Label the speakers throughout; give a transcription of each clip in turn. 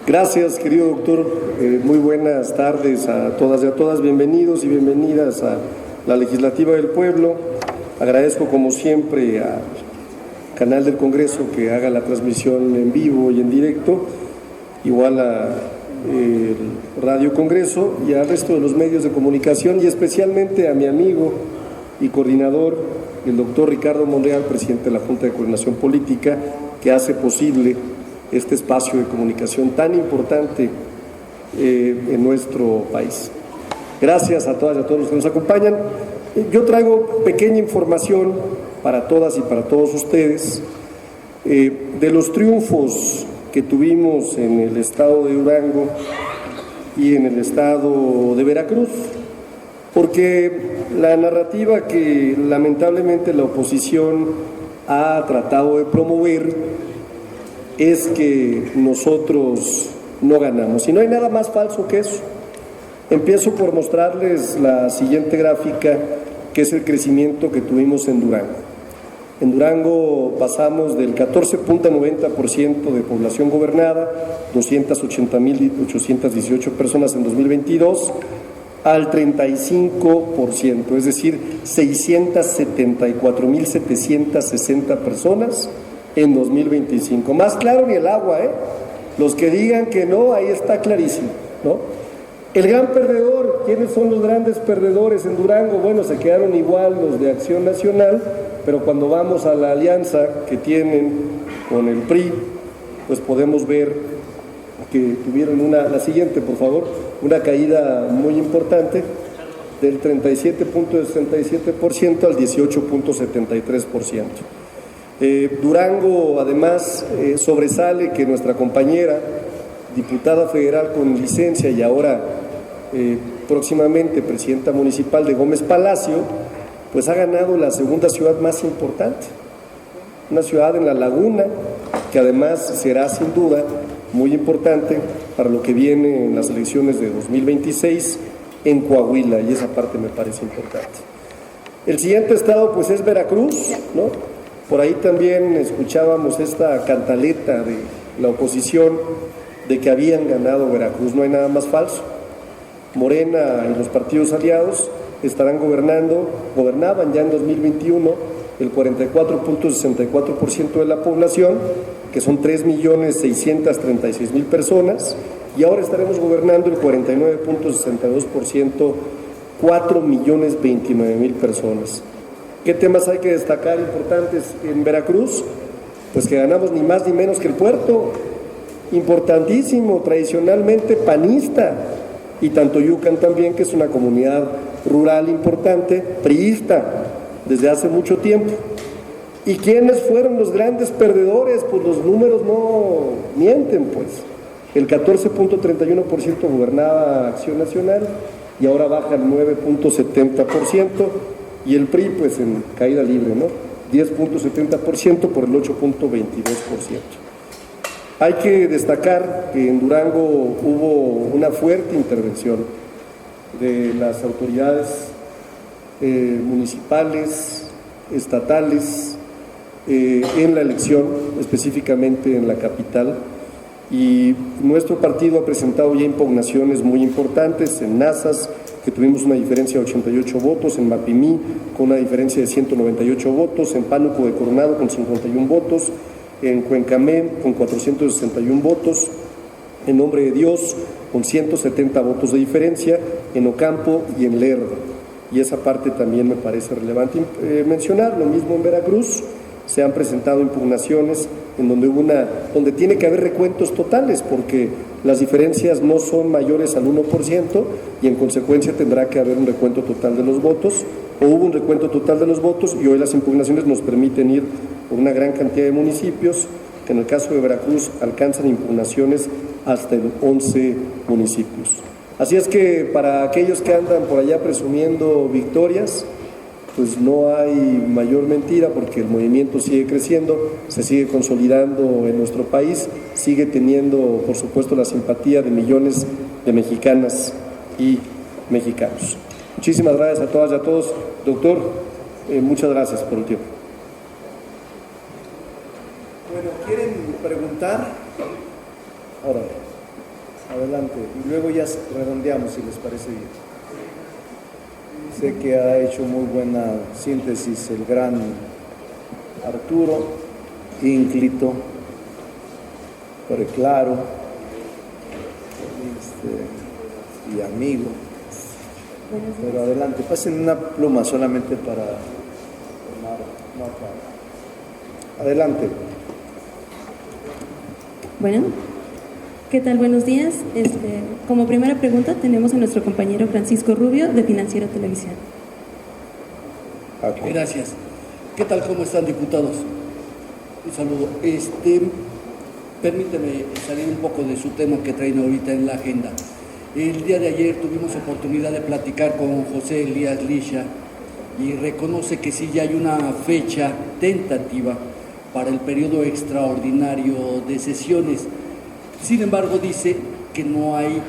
Speaker 1: Gracias, querido doctor. Muy buenas tardes a todas y a todas. Bienvenidos y bienvenidas a la Legislativa del Pueblo. Agradezco, como siempre, al canal del Congreso que haga la transmisión en vivo y en directo, igual a Radio Congreso y al resto de los medios de comunicación, y especialmente a mi amigo y coordinador, el doctor Ricardo Monreal, presidente de la Junta de Coordinación Política, que hace posible este espacio de comunicación tan importante en nuestro país. Gracias a todas y a todos los que nos acompañan. Yo traigo pequeña información para todas y para todos ustedes de los triunfos que tuvimos en el estado de Durango y en el estado de Veracruz, porque la narrativa que lamentablemente la oposición ha tratado de promover es que nosotros no ganamos, y no hay nada más falso que eso. Empiezo por mostrarles la siguiente gráfica, que es el crecimiento que tuvimos en Durango. En Durango pasamos del 14.90% de población gobernada, 280.818 personas en 2022, al 35%, es decir, 674.760 personas en 2025. Más claro ni el agua, ¿eh? Los que digan que no, ahí está clarísimo, ¿no? El gran perdedor, ¿quiénes son los grandes perdedores en Durango? Bueno, se quedaron igual los de Acción Nacional, pero cuando vamos a la alianza que tienen con el PRI, pues podemos ver que tuvieron la siguiente, por favor, una caída muy importante del 37.67% al 18.73%. Durango, además, sobresale que nuestra compañera, diputada federal con licencia y ahora próximamente presidenta municipal de Gómez Palacio, pues ha ganado la segunda ciudad más importante, una ciudad en la laguna, que además será sin duda muy importante para lo que viene en las elecciones de 2026 en Coahuila, y esa parte me parece importante. El siguiente estado pues es Veracruz, ¿no? Por ahí también escuchábamos esta cantaleta de la oposición de que habían ganado Veracruz. No hay nada más falso. Morena y los partidos aliados estarán gobernaban ya en 2021 el 44.64% de la población, que son 3.636.000 personas, y ahora estaremos gobernando el 49.62%, 4.029.000 personas. ¿Qué temas hay que destacar importantes en Veracruz? Pues que ganamos ni más ni menos que el puerto, importantísimo, tradicionalmente panista, y Tantoyucan también, que es una comunidad rural importante, priista, desde hace mucho tiempo. ¿Y quiénes fueron los grandes perdedores? Pues los números no mienten, pues. El 14.31% gobernaba Acción Nacional y ahora baja al 9.70%, y el PRI pues en caída libre, ¿no? 10.70% por el 8.22%. Hay que destacar que en Durango hubo una fuerte intervención de las autoridades municipales, estatales, en la elección, específicamente en la capital, y nuestro partido ha presentado ya impugnaciones muy importantes en Nazas, que tuvimos una diferencia de 88 votos, en Mapimí con una diferencia de 198 votos, en Pánuco de Coronado con 51 votos, en Cuencamén con 461 votos, en Nombre de Dios con 170 votos de diferencia, en Ocampo y en Lerdo. Y esa parte también me parece relevante mencionar. Lo mismo en Veracruz, se han presentado impugnaciones en donde tiene que haber recuentos totales, porque las diferencias no son mayores al 1% y en consecuencia tendrá que haber un recuento total de los votos, o hubo un recuento total de los votos, y hoy las impugnaciones nos permiten ir por una gran cantidad de municipios, que en el caso de Veracruz alcanzan impugnaciones hasta en 11 municipios. Así es que para aquellos que andan por allá presumiendo victorias, pues no hay mayor mentira, porque el movimiento sigue creciendo, se sigue consolidando en nuestro país, sigue teniendo, por supuesto, la simpatía de millones de mexicanas y mexicanos. Muchísimas gracias a todas y a todos. Doctor, muchas gracias por el tiempo. Bueno, ¿quieren preguntar? Ahora.
Speaker 2: Adelante, y luego ya redondeamos si les parece bien. Sé que ha hecho muy buena síntesis el gran Arturo, ínclito, preclaro y amigo. Pero adelante, pasen una pluma solamente para tomar nota. Adelante.
Speaker 3: Bueno, ¿qué tal? Buenos días. Como primera pregunta tenemos a nuestro compañero Francisco Rubio de Financiero Televisión.
Speaker 4: Gracias. ¿Qué tal? ¿Cómo están, diputados? Un saludo. Permíteme salir un poco de su tema que traen ahorita en la agenda. El día de ayer tuvimos oportunidad de platicar con José Elías Licha y reconoce que sí ya hay una fecha tentativa para el periodo extraordinario de sesiones. Sin embargo, dice que no hay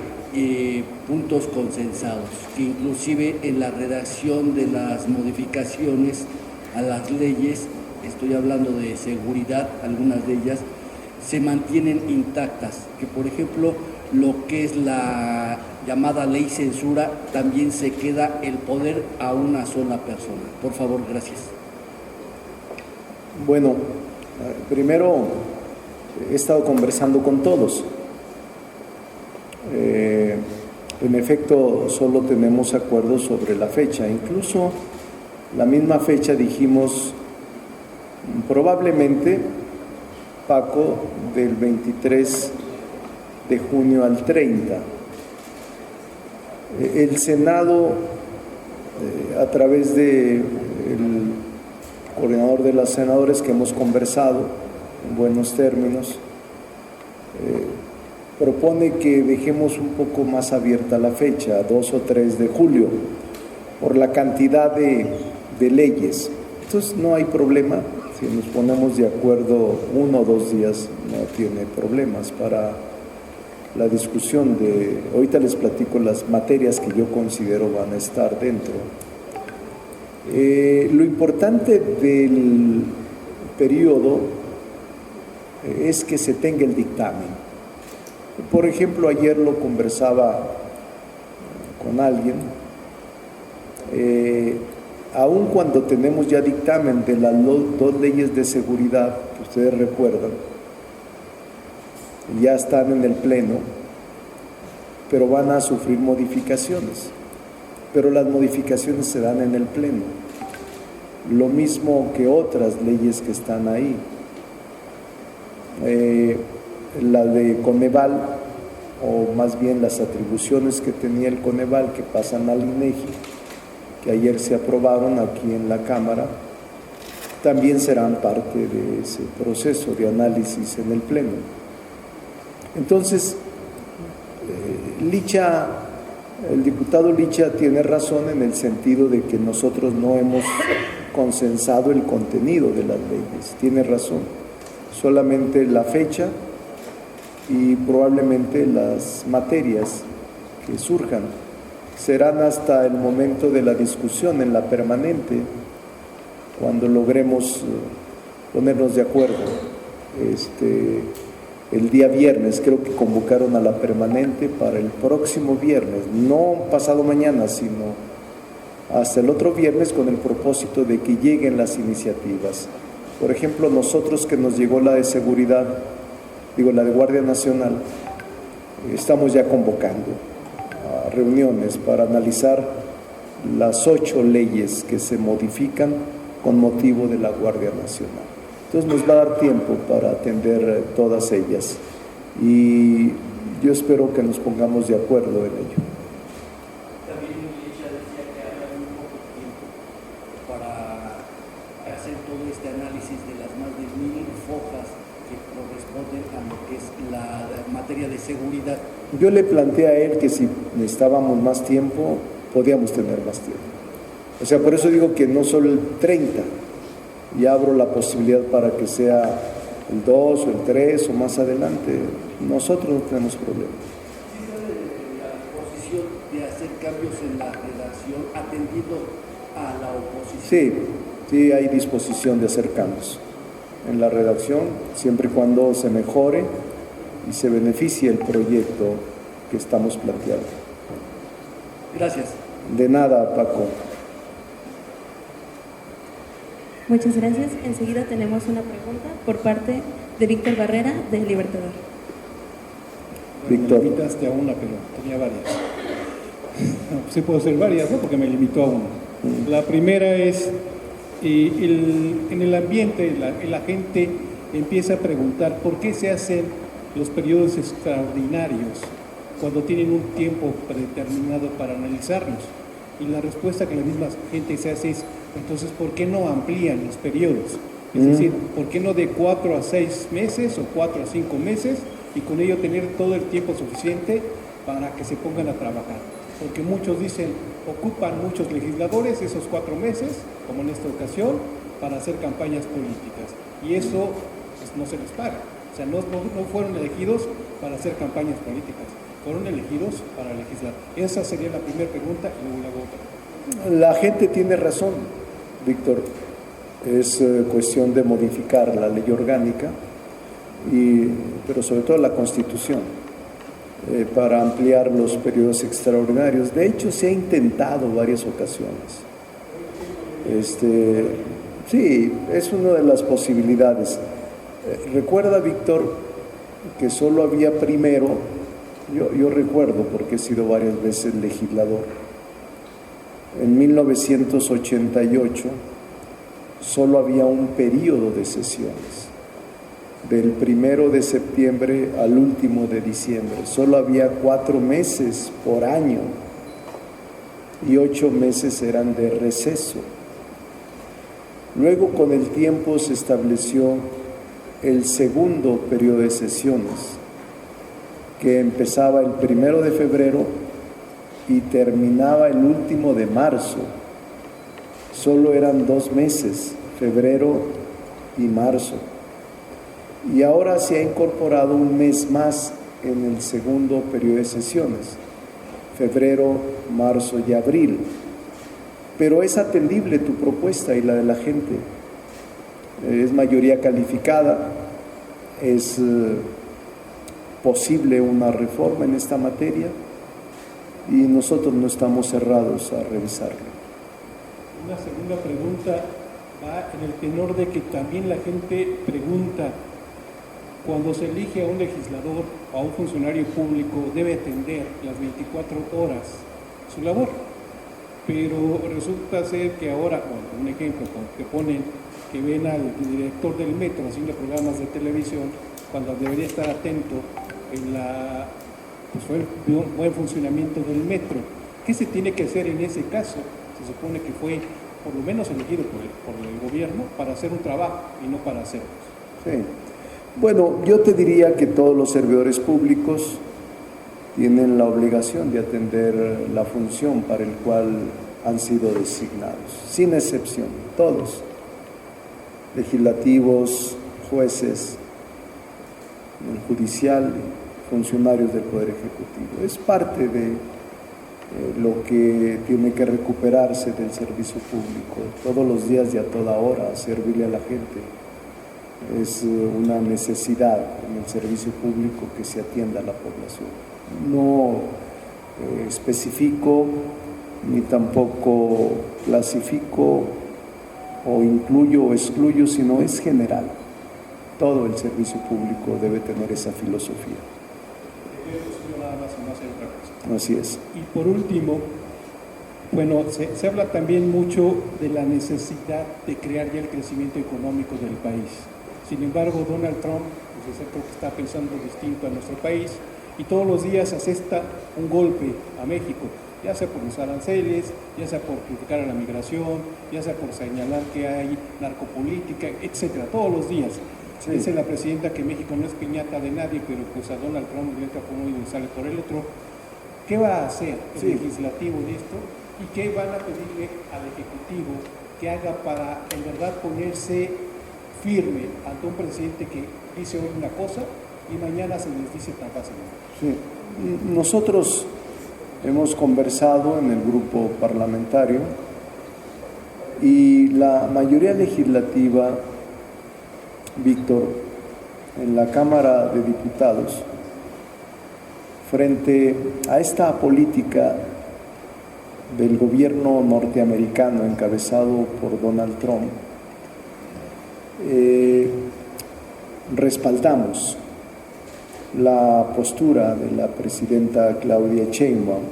Speaker 4: puntos consensados, que inclusive en la redacción de las modificaciones a las leyes, estoy hablando de seguridad, algunas de ellas, se mantienen intactas, que por ejemplo lo que es la llamada ley censura, también se queda el poder a una sola persona. Por favor, gracias.
Speaker 2: Bueno, primero he estado conversando con todos. En efecto, solo tenemos acuerdos sobre la fecha. Incluso la misma fecha dijimos, probablemente, Paco, del 23 de junio al 30. El Senado, a través del coordinador de los senadores que hemos conversado en buenos términos, propone que dejemos un poco más abierta la fecha, 2 o 3 de julio, por la cantidad de leyes. Entonces no hay problema, si nos ponemos de acuerdo 1 o 2 días, no tiene problemas para la discusión de, ahorita les platico las materias que yo considero van a estar dentro. Lo importante del periodo es que se tenga el dictamen. Por ejemplo, ayer lo conversaba con alguien, aun cuando tenemos ya dictamen de las 2 leyes de seguridad que ustedes recuerdan, ya están en el Pleno, pero van a sufrir modificaciones, pero las modificaciones se dan en el Pleno, lo mismo que otras leyes que están ahí. La de Coneval, o más bien las atribuciones que tenía el Coneval que pasan al INEGI, que ayer se aprobaron aquí en la Cámara, también serán parte de ese proceso de análisis en el Pleno. Entonces, Licha, el diputado Licha tiene razón en el sentido de que nosotros no hemos consensado el contenido de las leyes, tiene razón, solamente la fecha y probablemente las materias que surjan serán hasta el momento de la discusión en la permanente, cuando logremos ponernos de acuerdo. El día viernes, creo que convocaron a la permanente para el próximo viernes, no pasado mañana, sino hasta el otro viernes, con el propósito de que lleguen las iniciativas. Por ejemplo, nosotros que nos llegó la de seguridad, la de Guardia Nacional, estamos ya convocando a reuniones para analizar las 8 leyes que se modifican con motivo de la Guardia Nacional. Entonces nos va a dar tiempo para atender todas ellas y yo espero que nos pongamos de acuerdo en ello.
Speaker 4: También Licha decía que habrá muy poco tiempo para hacer todo este análisis de las más de 1000 fojas que corresponden a lo que es la materia de seguridad.
Speaker 2: Yo le planteé a él que si necesitábamos más tiempo, podíamos tener más tiempo. O sea, por eso digo que no solo el 30, y abro la posibilidad para que sea el 2 o el 3 o más adelante. Nosotros no tenemos problema.
Speaker 4: ¿Sí sabe la disposición de hacer cambios en la redacción atendiendo a la oposición?
Speaker 2: Sí, hay disposición de hacer cambios en la redacción, siempre y cuando se mejore y se beneficie el proyecto que estamos planteando.
Speaker 4: Gracias.
Speaker 2: De nada, Paco.
Speaker 3: Muchas gracias. Enseguida tenemos una pregunta por parte de Víctor Barrera, de Libertador.
Speaker 2: Víctor.
Speaker 5: Me limitaste a una, pero tenía varias. Sí puedo hacer varias, ¿no? Porque me limitó a una. La primera es, en el ambiente, la gente empieza a preguntar por qué se hacen los periodos extraordinarios cuando tienen un tiempo predeterminado para analizarlos. Y la respuesta que la misma gente se hace es, entonces, ¿por qué no amplían los periodos? Es decir, ¿por qué no de 4 a 6 meses o 4 a 5 meses y con ello tener todo el tiempo suficiente para que se pongan a trabajar? Porque muchos dicen, ocupan muchos legisladores esos 4 meses, como en esta ocasión, para hacer campañas políticas. Y eso pues, no se les paga. O sea, no fueron elegidos para hacer campañas políticas, fueron elegidos para legislar. Esa sería la primera pregunta y luego la otra.
Speaker 2: La gente tiene razón, Víctor. Es cuestión de modificar la ley orgánica, pero sobre todo la Constitución, para ampliar los periodos extraordinarios. De hecho, se ha intentado varias ocasiones. Sí, es una de las posibilidades. Recuerda, Víctor, que solo había primero, yo recuerdo porque he sido varias veces legislador, en 1988 solo había un periodo de sesiones, del 1 de septiembre al último de diciembre. Solo había 4 meses por año y 8 meses eran de receso. Luego, con el tiempo, se estableció el segundo periodo de sesiones, que empezaba el 1 de febrero y terminaba el último de marzo. Solo eran 2 meses, febrero y marzo. Y ahora se ha incorporado un mes más en el segundo periodo de sesiones, febrero, marzo y abril. Pero es atendible tu propuesta y la de la gente. Es mayoría calificada, es posible una reforma en esta materia y nosotros no estamos cerrados a revisarlo.
Speaker 5: Una segunda pregunta va en el tenor de que también la gente pregunta, cuando se elige a un legislador o a un funcionario público, debe atender las 24 horas su labor, pero resulta ser que ahora, bueno, un ejemplo, que ponen que ven al director del metro haciendo programas de televisión cuando debería estar atento en el buen funcionamiento del metro. ¿Qué se tiene que hacer en ese caso? Se supone que fue por lo menos elegido por el gobierno para hacer un trabajo y no para hacerlo.
Speaker 2: Sí. Bueno, yo te diría que todos los servidores públicos tienen la obligación de atender la función para el cual han sido designados, sin excepción, todos, legislativos, jueces, el judicial, funcionarios del Poder Ejecutivo. Es parte de lo que tiene que recuperarse del servicio público, todos los días y a toda hora, servirle a la gente. Es una necesidad en el servicio público que se atienda a la población. No especifico ni tampoco clasifico o incluyo o excluyo, sino es general. Todo el servicio público debe tener esa filosofía. Así es.
Speaker 5: Y por último, bueno, se habla también mucho de la necesidad de crear ya el crecimiento económico del país. Sin embargo, Donald Trump, pues, creo que está pensando distinto a nuestro país y todos los días asesta un golpe a México, ya sea por los aranceles, ya sea por criticar a la migración, ya sea por señalar que hay narcopolítica, etcétera, todos los días. Sí. Dice la presidenta que México no es piñata de nadie, pero pues a Donald Trump le entra por uno y sale por el otro. ¿Qué va a hacer el legislativo de esto? ¿Y qué van a pedirle al Ejecutivo que haga para en verdad ponerse firme ante un presidente que dice hoy una cosa y mañana se les dice tan fácilmente?
Speaker 2: Sí. Nosotros hemos conversado en el grupo parlamentario y la mayoría legislativa, Víctor, en la Cámara de Diputados frente a esta política del gobierno norteamericano encabezado por Donald Trump, respaldamos la postura de la presidenta Claudia Sheinbaum,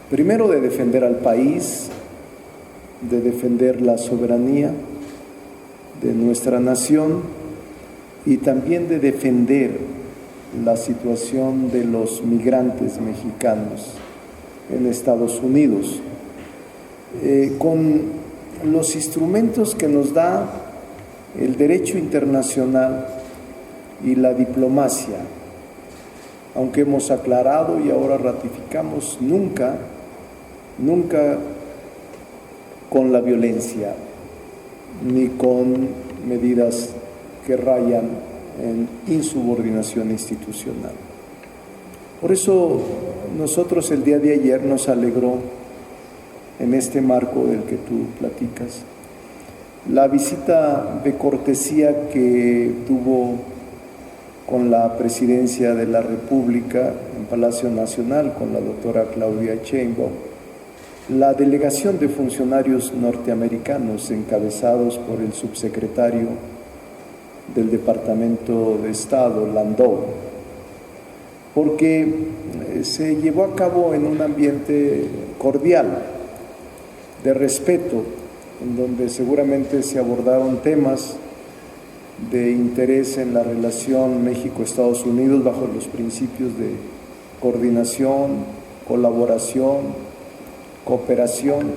Speaker 2: primero de defender al país, de defender la soberanía de nuestra nación y también de defender la situación de los migrantes mexicanos en Estados Unidos, con los instrumentos que nos da el derecho internacional y la diplomacia, aunque hemos aclarado y ahora ratificamos, nunca con la violencia ni con medidas que rayan en insubordinación institucional. Por eso nosotros el día de ayer nos alegró, en este marco del que tú platicas, la visita de cortesía que tuvo con la Presidencia de la República en Palacio Nacional con la doctora Claudia Sheinbaum, la delegación de funcionarios norteamericanos encabezados por el subsecretario del Departamento de Estado, Landau, porque se llevó a cabo en un ambiente cordial, de respeto, en donde seguramente se abordaron temas de interés en la relación México-Estados Unidos bajo los principios de coordinación, colaboración, cooperación,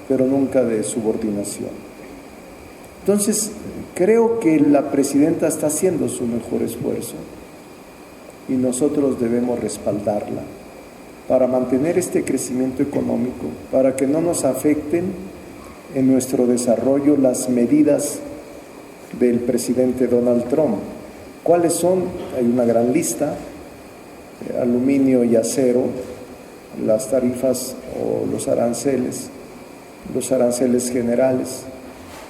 Speaker 2: pero nunca de subordinación. Entonces, creo que la presidenta está haciendo su mejor esfuerzo y nosotros debemos respaldarla para mantener este crecimiento económico, para que no nos afecten en nuestro desarrollo las medidas del presidente Donald Trump. ¿Cuáles son? Hay una gran lista: aluminio y acero, las tarifas o los aranceles generales,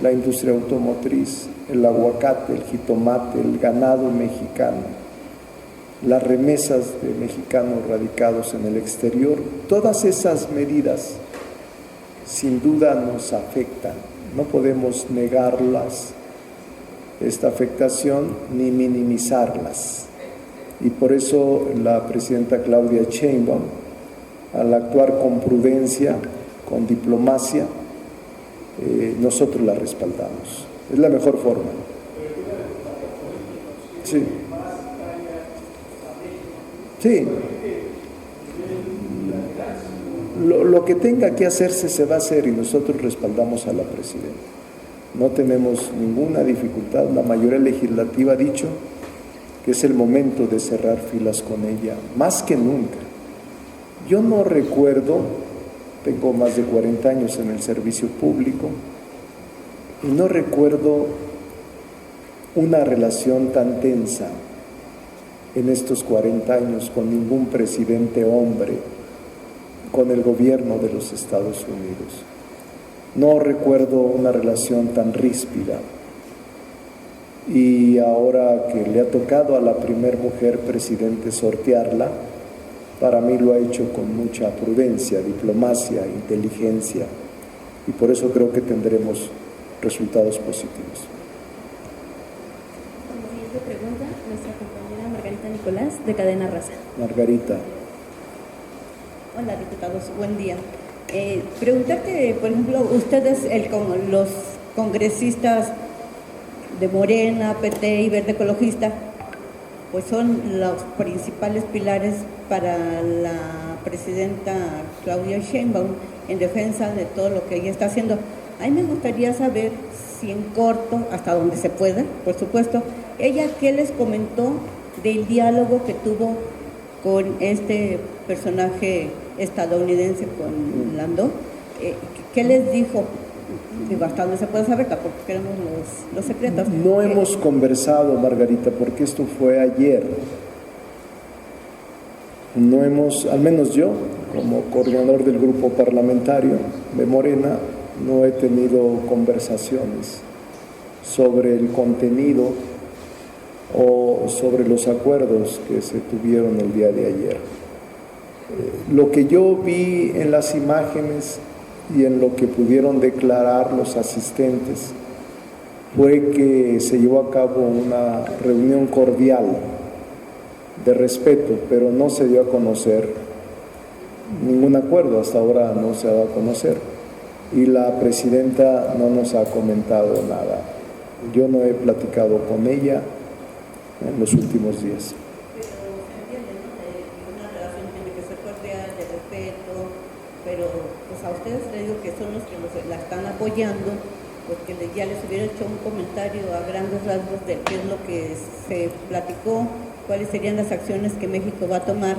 Speaker 2: la industria automotriz, el aguacate, el jitomate, el ganado mexicano, las remesas de mexicanos radicados en el exterior. Todas esas medidas sin duda nos afectan, no podemos negarlas, esta afectación, ni minimizarlas. Y por eso la presidenta Claudia Sheinbaum, al actuar con prudencia, con diplomacia, nosotros la respaldamos. Es la mejor forma. Sí. Sí. Lo que tenga que hacerse se va a hacer y nosotros respaldamos a la presidenta. No tenemos ninguna dificultad. La mayoría legislativa ha dicho que es el momento de cerrar filas con ella, más que nunca. Yo no recuerdo, tengo más de 40 años en el servicio público, y no recuerdo una relación tan tensa en estos 40 años con ningún presidente hombre, con el gobierno de los Estados Unidos. No recuerdo una relación tan ríspida. Y ahora que le ha tocado a la primer mujer presidente sortearla, para mí lo ha hecho con mucha prudencia, diplomacia, inteligencia, y por eso creo que tendremos resultados positivos.
Speaker 3: Como siguiente pregunta, nuestra compañera Margarita Nicolás, de Cadena Raza.
Speaker 2: Margarita.
Speaker 6: Hola, diputados, buen día. Preguntarte, por ejemplo, ustedes, como los congresistas de Morena, PT y Verde Ecologista, pues son los principales pilares para la presidenta Claudia Sheinbaum en defensa de todo lo que ella está haciendo. A mí me gustaría saber si en corto, hasta donde se pueda, por supuesto, ella qué les comentó del diálogo que tuvo con este personaje estadounidense, con Landau. ¿Qué les dijo? Digo, hasta donde se puede saber, tampoco queremos los secretos.
Speaker 2: No hemos conversado, Margarita, porque esto fue ayer. No hemos, al menos yo, como coordinador del grupo parlamentario de Morena, no he tenido conversaciones sobre el contenido o sobre los acuerdos que se tuvieron el día de ayer. Lo que yo vi en las imágenes y en lo que pudieron declarar los asistentes fue que se llevó a cabo una reunión cordial de respeto, pero no se dio a conocer ningún acuerdo, hasta ahora no se ha dado a conocer, y la presidenta no nos ha comentado nada. Yo no he platicado con ella en los últimos días.
Speaker 6: Pero se entiende, ¿no? Una relación tiene que ser cordial, de respeto, pero pues a ustedes les digo que son los que la están apoyando, porque ya les hubiera hecho un comentario a grandes rasgos de qué es lo que se platicó, cuáles serían las acciones que México va a tomar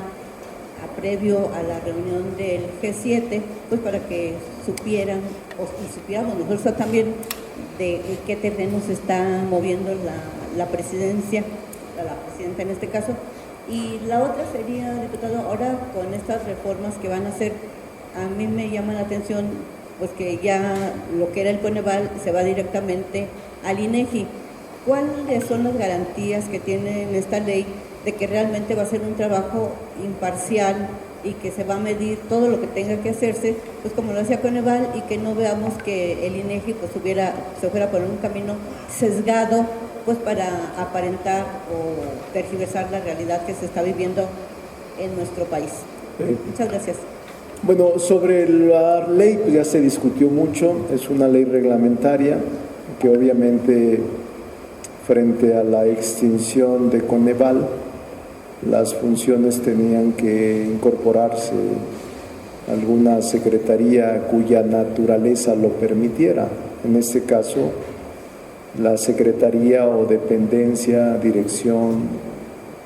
Speaker 6: previo a la reunión del G7, pues para que supieran, y supiéramos nosotros también de qué terreno se está moviendo la presidencia, la presidenta en este caso. Y la otra sería, diputado, ahora con estas reformas que van a hacer, a mí me llama la atención pues que ya lo que era el Coneval se va directamente al INEGI. ¿Cuáles son las garantías que tiene esta ley de que realmente va a ser un trabajo imparcial y que se va a medir todo lo que tenga que hacerse, pues como lo hacía Coneval, y que no veamos que el INEGI pues se fuera por un camino sesgado pues para aparentar o tergiversar la realidad que se está viviendo en nuestro país? Muchas gracias.
Speaker 2: Bueno, sobre la ley pues ya se discutió mucho, es una ley reglamentaria que obviamente frente a la extinción de Coneval, las funciones tenían que incorporarse alguna secretaría cuya naturaleza lo permitiera. En este caso, la secretaría o dependencia, dirección,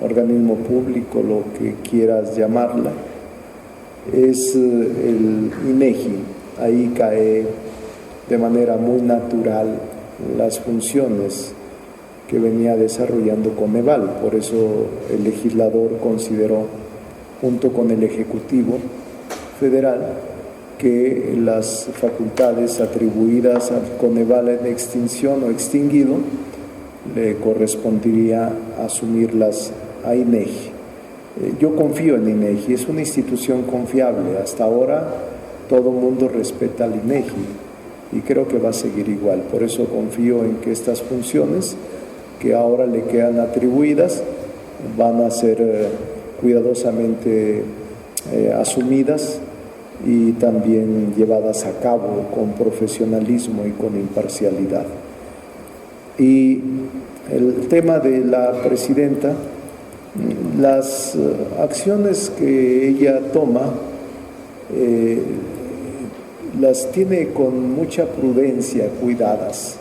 Speaker 2: organismo público, lo que quieras llamarla, es el INEGI. Ahí cae de manera muy natural las funciones que venía desarrollando Coneval. Por eso el legislador consideró, junto con el Ejecutivo Federal, que las facultades atribuidas al Coneval en extinción o extinguido le correspondería asumirlas a INEGI. Yo confío en INEGI, es una institución confiable. Hasta ahora todo el mundo respeta al INEGI y creo que va a seguir igual. Por eso confío en que estas funciones que ahora le quedan atribuidas van a ser cuidadosamente asumidas y también llevadas a cabo con profesionalismo y con imparcialidad. Y el tema de la presidenta, las acciones que ella toma las tiene con mucha prudencia, cuidadas.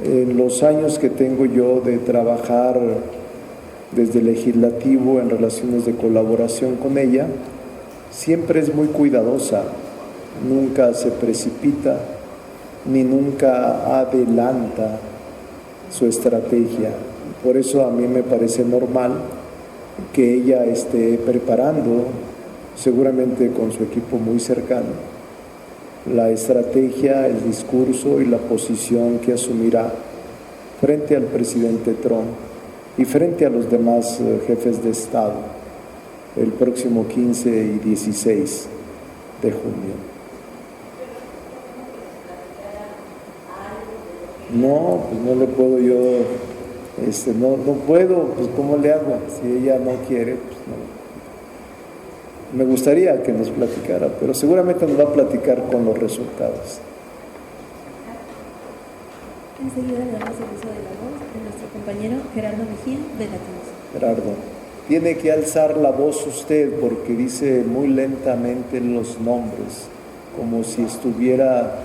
Speaker 2: En los años que tengo yo de trabajar desde el legislativo en relaciones de colaboración con ella, siempre es muy cuidadosa, nunca se precipita ni nunca adelanta su estrategia. Por eso a mí me parece normal que ella esté preparando, seguramente con su equipo muy cercano, la estrategia, el discurso y la posición que asumirá frente al presidente Trump y frente a los demás jefes de Estado el próximo 15 y 16 de junio. No, pues no le puedo yo, no puedo, pues ¿cómo le hago? Si ella no quiere, pues no. Me gustaría que nos platicara, pero seguramente nos va a platicar con los resultados.
Speaker 3: Enseguida le damos el uso de la voz a nuestro compañero Gerardo Mejía de Latinos.
Speaker 2: Gerardo, tiene que alzar la voz usted porque dice muy lentamente los nombres, como si estuviera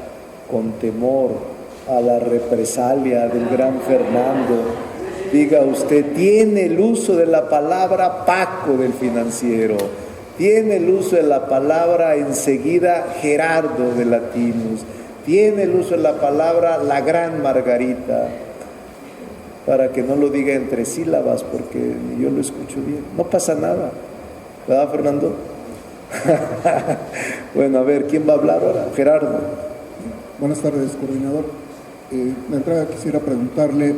Speaker 2: con temor a la represalia del gran Fernando. Diga usted, tiene el uso de la palabra Paco del Financiero, tiene el uso de la palabra enseguida Gerardo de Latinos, tiene el uso de la palabra la gran Margarita, para que no lo diga entre sílabas, porque yo lo escucho bien. No pasa nada, ¿verdad, Fernando? Bueno, a ver, ¿quién va a hablar ahora? Gerardo.
Speaker 7: Buenas tardes, coordinador. De entrada quisiera preguntarle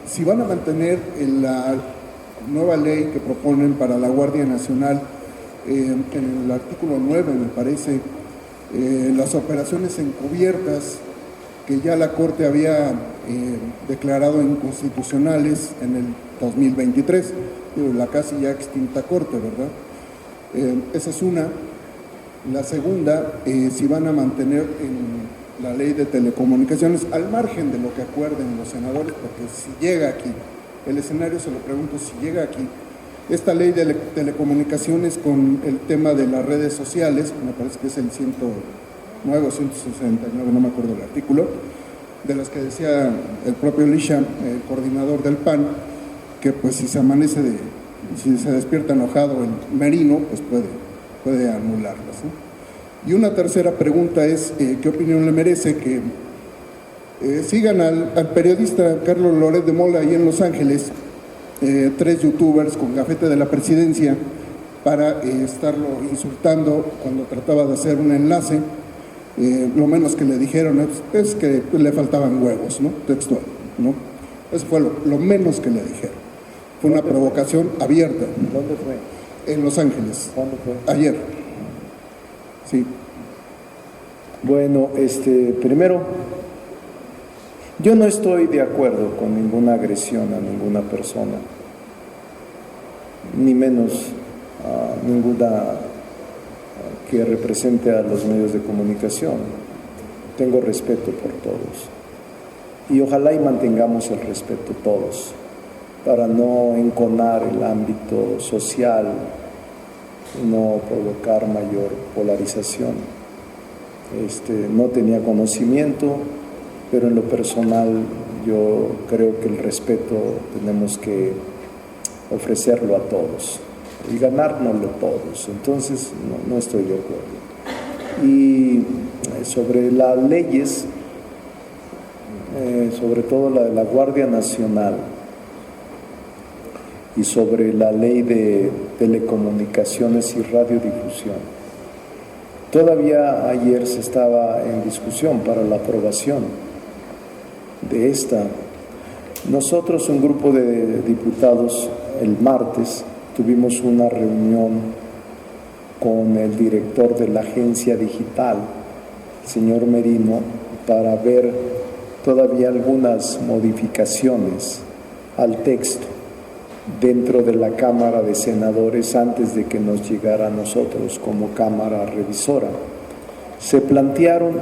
Speaker 7: si van a mantener la nueva ley que proponen para la Guardia Nacional, en el artículo 9 me parece, las operaciones encubiertas que ya la Corte había declarado inconstitucionales en el 2023, la casi ya extinta Corte, ¿verdad? Esa es una. La segunda, si van a mantener en la ley de telecomunicaciones, al margen de lo que acuerden los senadores, porque si llega aquí, el escenario se lo pregunto, si llega aquí, esta ley de telecomunicaciones con el tema de las redes sociales, me parece que es el 109 o 169, no me acuerdo el artículo, de las que decía el propio Lisha, el coordinador del PAN, que pues si se amanece si se despierta enojado el merino, pues puede anularlas, ¿no? Y una tercera pregunta es, ¿qué opinión le merece que sigan al periodista Carlos Loret de Mola ahí en Los Ángeles, 3 youtubers con gafete de la presidencia, para estarlo insultando cuando trataba de hacer un enlace? Lo menos que le dijeron es que le faltaban huevos, ¿no? Textual, ¿no? Eso fue lo menos que le dijeron. Fue una provocación abierta.
Speaker 2: ¿Dónde fue?
Speaker 7: En Los Ángeles.
Speaker 2: ¿Cuándo fue?
Speaker 7: Ayer. Sí.
Speaker 2: Bueno, primero, yo no estoy de acuerdo con ninguna agresión a ninguna persona, ni menos a ninguna que represente a los medios de comunicación. Tengo respeto por todos y ojalá y mantengamos el respeto todos para no enconar el ámbito social y no provocar mayor polarización. No tenía conocimiento, pero en lo personal yo creo que el respeto tenemos que ofrecerlo a todos y ganárnoslo todos. Entonces no estoy de acuerdo. Y sobre las leyes, sobre todo la de la Guardia Nacional y sobre la ley de telecomunicaciones y radiodifusión, todavía ayer se estaba en discusión para la aprobación de esta. Nosotros, un grupo de diputados, el martes tuvimos una reunión con el director de la agencia digital, el señor Merino, para ver todavía algunas modificaciones al texto dentro de la Cámara de Senadores antes de que nos llegara a nosotros como Cámara Revisora. Se plantearon,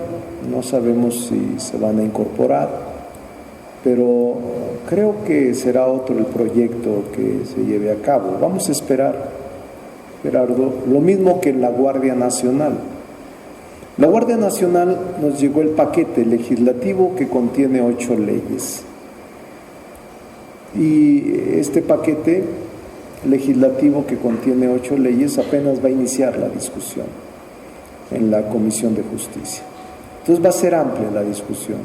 Speaker 2: no sabemos si se van a incorporar, pero creo que será otro el proyecto que se lleve a cabo. Vamos a esperar, Gerardo, lo mismo que en la Guardia Nacional. La Guardia Nacional nos llegó el paquete legislativo que contiene 8 leyes. Y este paquete legislativo que contiene 8 leyes apenas va a iniciar la discusión en la Comisión de Justicia. Entonces va a ser amplia la discusión.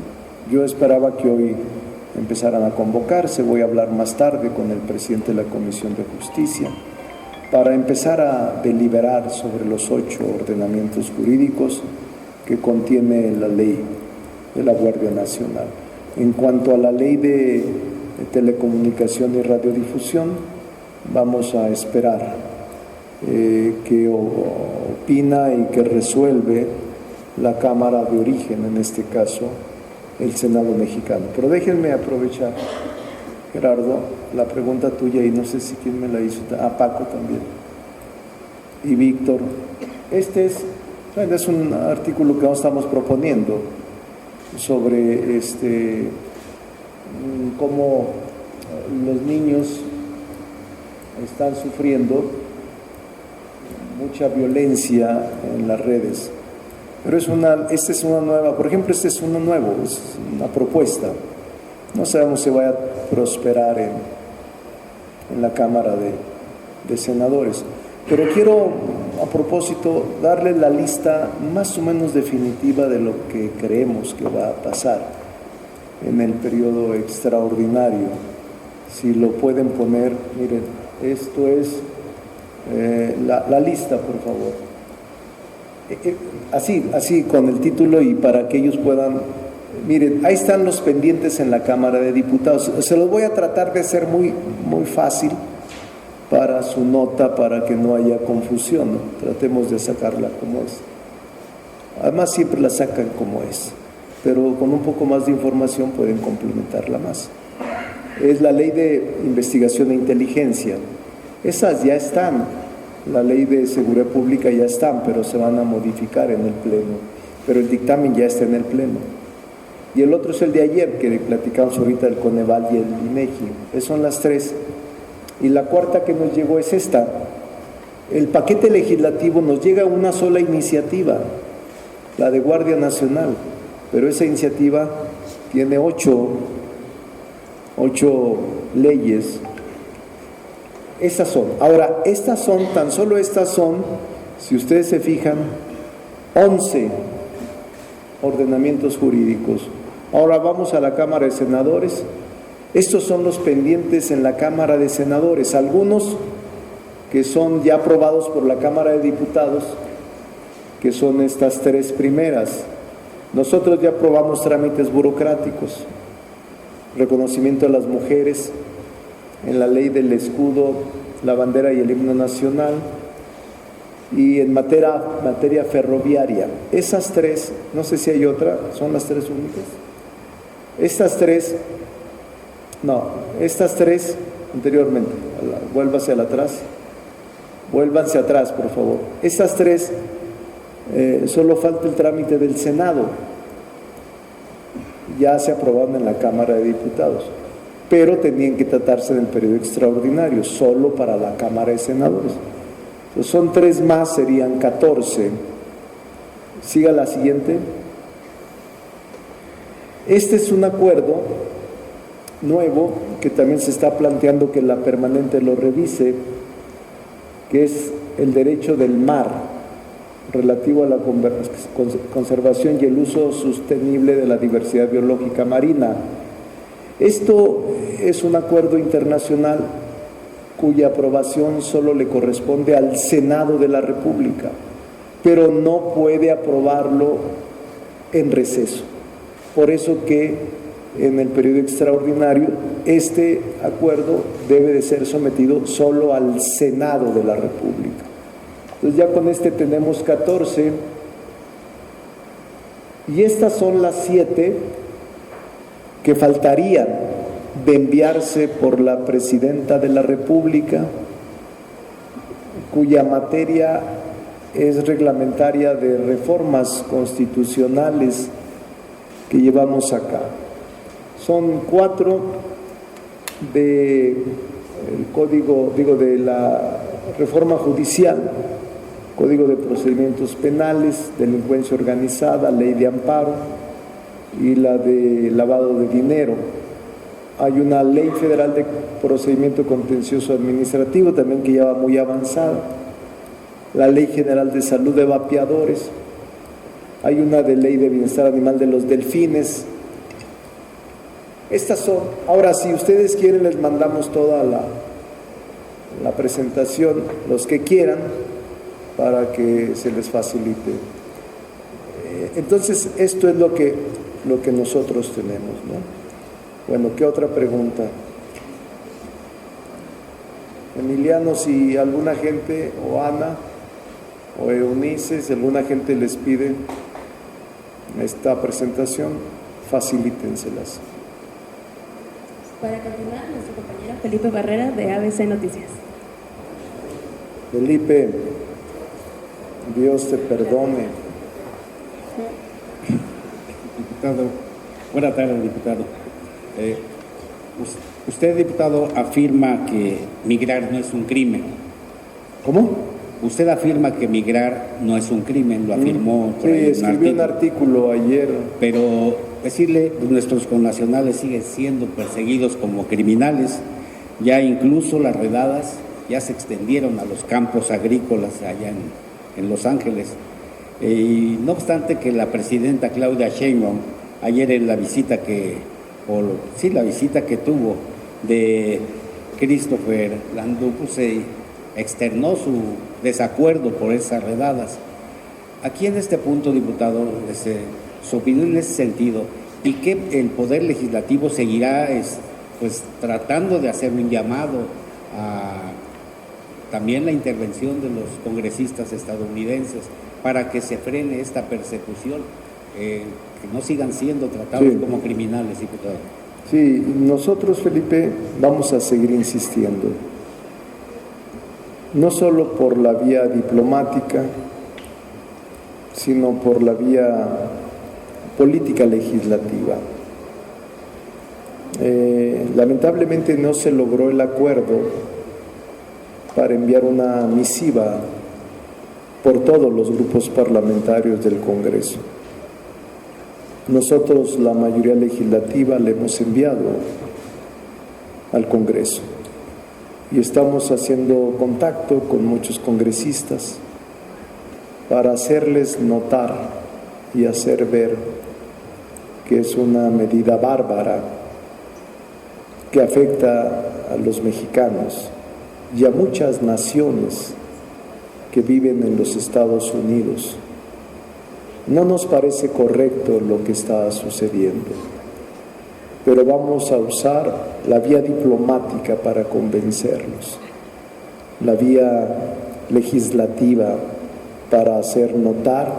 Speaker 2: Yo esperaba que hoy empezaran a convocarse, voy a hablar más tarde con el presidente de la Comisión de Justicia para empezar a deliberar sobre los 8 ordenamientos jurídicos que contiene la ley de la Guardia Nacional. En cuanto a la ley de telecomunicación y radiodifusión, vamos a esperar que opina y que resuelve la Cámara de Origen, en este caso el Senado mexicano. Pero déjenme aprovechar, Gerardo, la pregunta tuya, y no sé si quién me la hizo, a Paco también, y Víctor. Este es un artículo que nos estamos proponiendo sobre cómo los niños están sufriendo mucha violencia en las redes. Pero esta es una nueva, por ejemplo, este es uno nuevo, es una propuesta. No sabemos si va a prosperar en la Cámara de Senadores. Pero quiero, a propósito, darle la lista más o menos definitiva de lo que creemos que va a pasar en el periodo extraordinario. Si lo pueden poner, miren, esto es la lista, por favor. Así con el título, y para que ellos puedan Miren, ahí están los pendientes en la Cámara de Diputados. Se los voy a tratar de hacer muy fácil para su nota, para que no haya confusión, ¿no? Tratemos de sacarla como es. Además siempre la sacan como es, pero con un poco más de información pueden complementarla más. Es la Ley de Investigación e Inteligencia. Esas ya están, la Ley de Seguridad Pública ya están, pero se van a modificar en el Pleno. Pero el dictamen ya está en el Pleno. Y el otro es el de ayer, que platicamos ahorita, el Coneval y el INEGI. Esas son las tres. Y la cuarta que nos llegó es esta. El paquete legislativo nos llega una sola iniciativa, la de Guardia Nacional, pero esa iniciativa tiene ocho leyes. Estas son. Ahora, estas son, tan solo estas son, si ustedes se fijan, 11 ordenamientos jurídicos. Ahora vamos a la Cámara de Senadores. Estos son los pendientes en la Cámara de Senadores, algunos que son ya aprobados por la Cámara de Diputados, que son estas tres primeras. Nosotros ya aprobamos trámites burocráticos, reconocimiento a las mujeres, en la ley del escudo, la bandera y el himno nacional, y en materia ferroviaria. Esas tres, no sé si hay otra, son las tres únicas. Estas tres anteriormente, vuélvanse atrás, por favor. Estas tres, solo falta el trámite del Senado. Ya se aprobaron en la Cámara de Diputados, pero tenían que tratarse del periodo extraordinario, solo para la Cámara de Senadores. Entonces, son tres más, serían 14. Siga la siguiente. Este es un acuerdo nuevo que también se está planteando que la permanente lo revise, que es el derecho del mar relativo a la conservación y el uso sostenible de la diversidad biológica marina. Esto es un acuerdo internacional cuya aprobación solo le corresponde al Senado de la República, pero no puede aprobarlo en receso. Por eso que en el periodo extraordinario este acuerdo debe de ser sometido solo al Senado de la República. Entonces ya con este tenemos 14 y estas son las 7 que faltarían de enviarse por la Presidenta de la República, cuya materia es reglamentaria de reformas constitucionales que llevamos acá. Son 4 del código, de la reforma judicial, Código de Procedimientos Penales, Delincuencia Organizada, Ley de Amparo y la de lavado de dinero. Hay una Ley Federal de Procedimiento Contencioso Administrativo también que ya va muy avanzada, la Ley General de Salud de Vapeadores, hay una de Ley de Bienestar Animal de los delfines. Estas son. Ahora, si ustedes quieren, les mandamos toda la presentación, los que quieran, para que se les facilite. Entonces, esto es lo que nosotros tenemos, ¿no? Bueno, ¿qué otra pregunta? Emiliano, si alguna gente, o Ana, o Eunice, si alguna gente les pide esta presentación, facilítenselas.
Speaker 3: Para continuar, nuestro compañero Felipe Barrera de ABC Noticias.
Speaker 2: Felipe, Dios te perdone.
Speaker 8: Diputado, buenas tardes, diputado. Usted, diputado, afirma que migrar no es un crimen.
Speaker 2: ¿Cómo?
Speaker 8: Usted afirma que migrar no es un crimen, lo afirmó.
Speaker 2: Sí, escribió un artículo ayer.
Speaker 8: Pero decirle, nuestros connacionales siguen siendo perseguidos como criminales, ya incluso las redadas ya se extendieron a los campos agrícolas allá en Los Ángeles. Y no obstante que la presidenta Claudia Sheinbaum, ayer en la visita que tuvo de Christopher Landau, se externó su desacuerdo por esas redadas. Aquí en este punto, diputado, su opinión en ese sentido, y que el Poder Legislativo seguirá pues tratando de hacer un llamado a también la intervención de los congresistas estadounidenses para que se frene esta persecución, que no sigan siendo tratados como criminales, diputado.
Speaker 2: Sí, nosotros, Felipe, vamos a seguir insistiendo, no solo por la vía diplomática, sino por la vía política legislativa. Lamentablemente no se logró el acuerdo para enviar una misiva por todos los grupos parlamentarios del Congreso. Nosotros, la mayoría legislativa, le hemos enviado al Congreso y estamos haciendo contacto con muchos congresistas para hacerles notar y hacer ver que es una medida bárbara que afecta a los mexicanos y a muchas naciones que viven en los Estados Unidos. No nos parece correcto lo que está sucediendo, pero vamos a usar la vía diplomática para convencerlos, la vía legislativa para hacer notar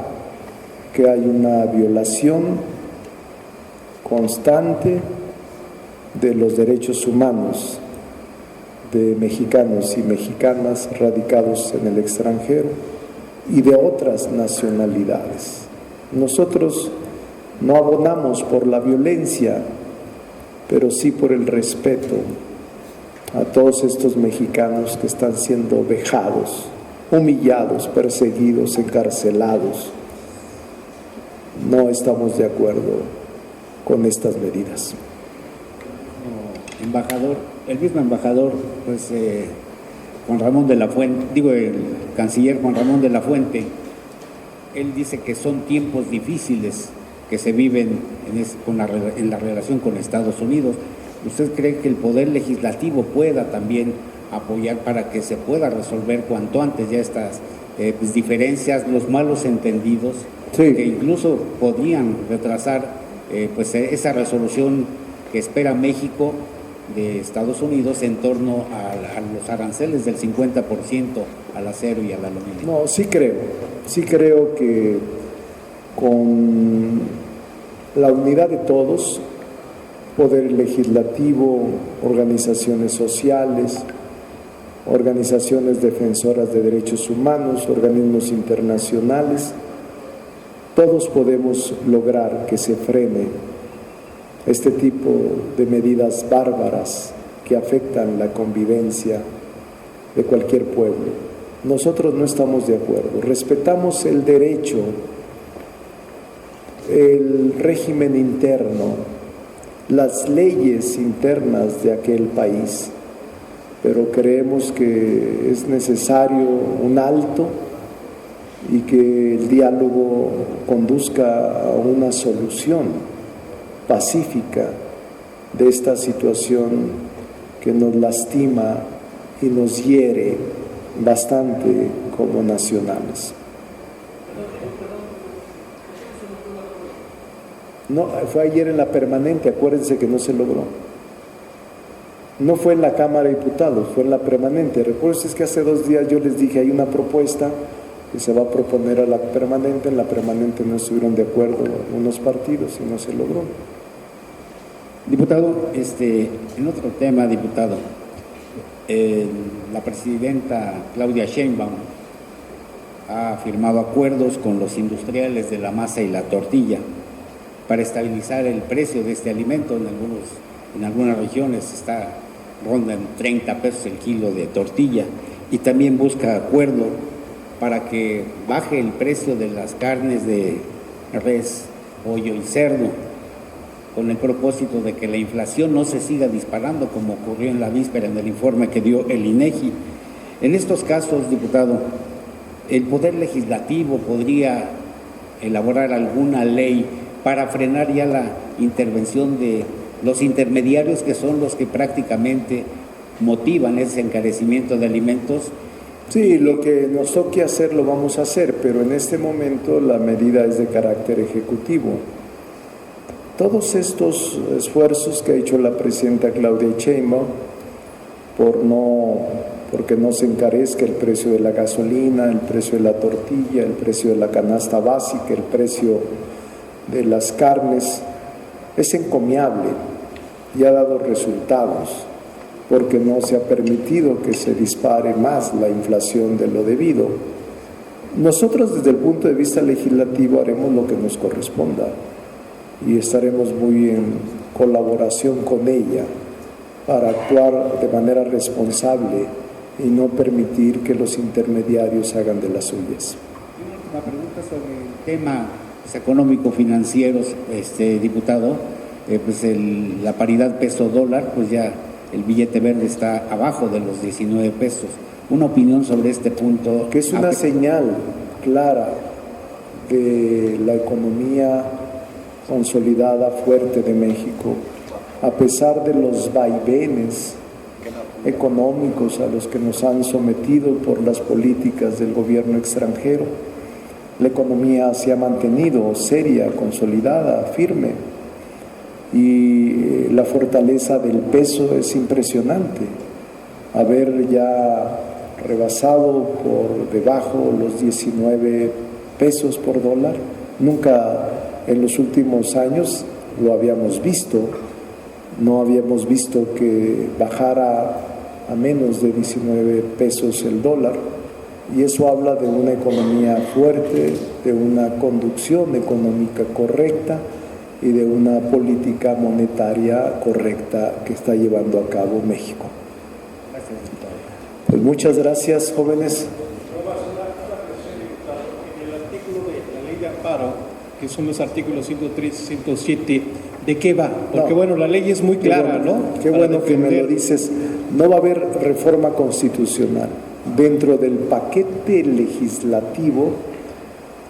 Speaker 2: que hay una violación constante de los derechos humanos de mexicanos y mexicanas radicados en el extranjero y de otras nacionalidades. Nosotros no abonamos por la violencia, pero sí por el respeto a todos estos mexicanos que están siendo vejados, humillados, perseguidos, encarcelados. No estamos de acuerdo con estas medidas.
Speaker 8: Embajador, el mismo embajador, pues Juan Ramón de la Fuente, el canciller Juan Ramón de la Fuente, él dice que son tiempos difíciles que se viven en la relación con Estados Unidos. ¿Usted cree que el Poder Legislativo pueda también apoyar para que se pueda resolver cuanto antes ya estas pues, diferencias, los malos entendidos, que incluso podían retrasar pues esa resolución que espera México de Estados Unidos en torno a los aranceles del 50% al acero y al aluminio?
Speaker 2: No, sí creo que con la unidad de todos, Poder Legislativo, organizaciones sociales, organizaciones defensoras de derechos humanos, organismos internacionales, todos podemos lograr que se frene este tipo de medidas bárbaras que afectan la convivencia de cualquier pueblo. Nosotros no estamos de acuerdo, respetamos el derecho, el régimen interno, las leyes internas de aquel país, pero creemos que es necesario un alto y que el diálogo conduzca a una solución pacífica de esta situación que nos lastima y nos hiere bastante como nacionales. No, fue ayer en la permanente, acuérdense que no se logró. No fue en la Cámara de Diputados, fue en la permanente. Recuerden que hace 2 días yo les dije, hay una propuesta que se va a proponer a la permanente. En la permanente no estuvieron de acuerdo unos partidos y no se logró.
Speaker 8: Diputado, en otro tema, diputado, la presidenta Claudia Sheinbaum ha firmado acuerdos con los industriales de la masa y la tortilla para estabilizar el precio de este alimento. En algunas regiones ronda en 30 pesos el kilo de tortilla, y también busca acuerdo para que baje el precio de las carnes de res, pollo y cerdo, con el propósito de que la inflación no se siga disparando como ocurrió en la víspera en el informe que dio el INEGI. En estos casos, diputado, ¿el Poder Legislativo podría elaborar alguna ley para frenar ya la intervención de los intermediarios, que son los que prácticamente motivan ese encarecimiento de alimentos?
Speaker 2: Sí, lo que nos toque hacer lo vamos a hacer, pero en este momento la medida es de carácter ejecutivo. todos estos esfuerzos que ha hecho la presidenta Claudia Sheinbaum porque no se encarezca el precio de la gasolina, el precio de la tortilla, el precio de la canasta básica, el precio de las carnes, es encomiable y ha dado resultados, porque no se ha permitido que se dispare más la inflación de lo debido. Nosotros, desde el punto de vista legislativo, haremos lo que nos corresponda y estaremos muy en colaboración con ella para actuar de manera responsable y no permitir que los intermediarios hagan de las suyas.
Speaker 8: Una pregunta sobre el tema económico-financiero, diputado. La paridad peso-dólar, pues ya el billete verde está abajo de los 19 pesos. Una opinión sobre este punto.
Speaker 2: Que es una señal clara de la economía consolidada, fuerte de México, a pesar de los vaivenes económicos a los que nos han sometido por las políticas del gobierno extranjero. La economía se ha mantenido seria, consolidada, firme, y la fortaleza del peso es impresionante. Haber ya rebasado por debajo los 19 pesos por dólar, nunca en los últimos años lo habíamos visto. No habíamos visto que bajara a menos de 19 pesos el dólar, y eso habla de una economía fuerte, de una conducción económica correcta y de una política monetaria correcta que está llevando a cabo México. Pues muchas gracias, jóvenes.
Speaker 5: En el artículo de la ley de amparo, que son los artículos 103 y 107, ¿de qué va? Porque bueno, la ley es muy clara, ¿no?
Speaker 2: Qué bueno que me lo dices. No va a haber reforma constitucional. Dentro del paquete legislativo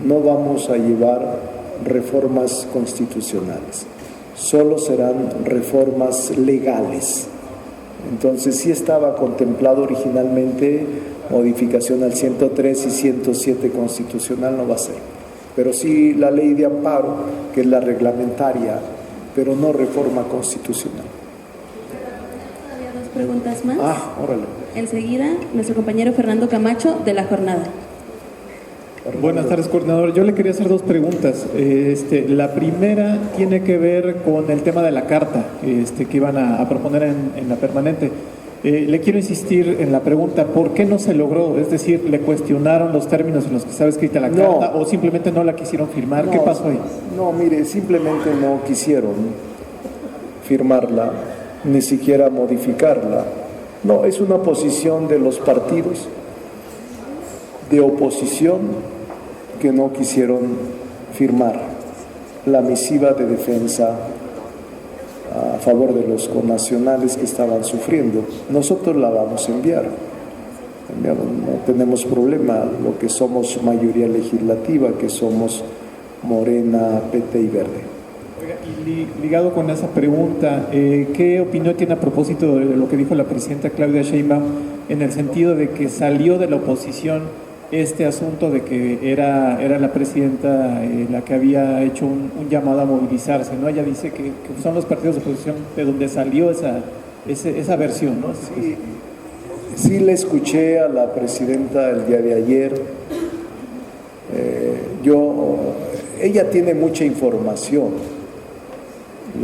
Speaker 2: no vamos a llevar reformas constitucionales. Solo serán reformas legales. Entonces sí estaba contemplado originalmente modificación al 103 y 107 constitucional, no va a ser. Pero sí la ley de amparo, que es la reglamentaria, pero no reforma constitucional.
Speaker 3: Todavía dos preguntas más.
Speaker 2: Órale.
Speaker 3: Enseguida, nuestro compañero Fernando Camacho, de La Jornada.
Speaker 9: Buenas tardes, coordinador. Yo le quería hacer dos preguntas. La primera tiene que ver con el tema de la carta que iban a proponer en la permanente. Le quiero insistir en la pregunta, ¿por qué no se logró? Es decir, ¿le cuestionaron los términos en los que estaba escrita la carta o simplemente no la quisieron firmar? ¿Qué pasó ahí?
Speaker 2: No, mire, simplemente no quisieron firmarla, ni siquiera modificarla. No, es una posición de los partidos de oposición que no quisieron firmar la misiva de defensa a favor de los connacionales que estaban sufriendo. Nosotros la vamos a enviar. No tenemos problema, lo que somos mayoría legislativa, que somos Morena, PT y Verde.
Speaker 9: Y ligado con esa pregunta, ¿qué opinión tiene a propósito de lo que dijo la presidenta Claudia Sheinbaum en el sentido de que salió de la oposición este asunto de que era la presidenta la que había hecho un llamado a movilizarse, ¿no? Ella dice que son los partidos de oposición de donde salió esa versión, ¿no?
Speaker 2: Sí le escuché a la presidenta el día de ayer. Ella tiene mucha información.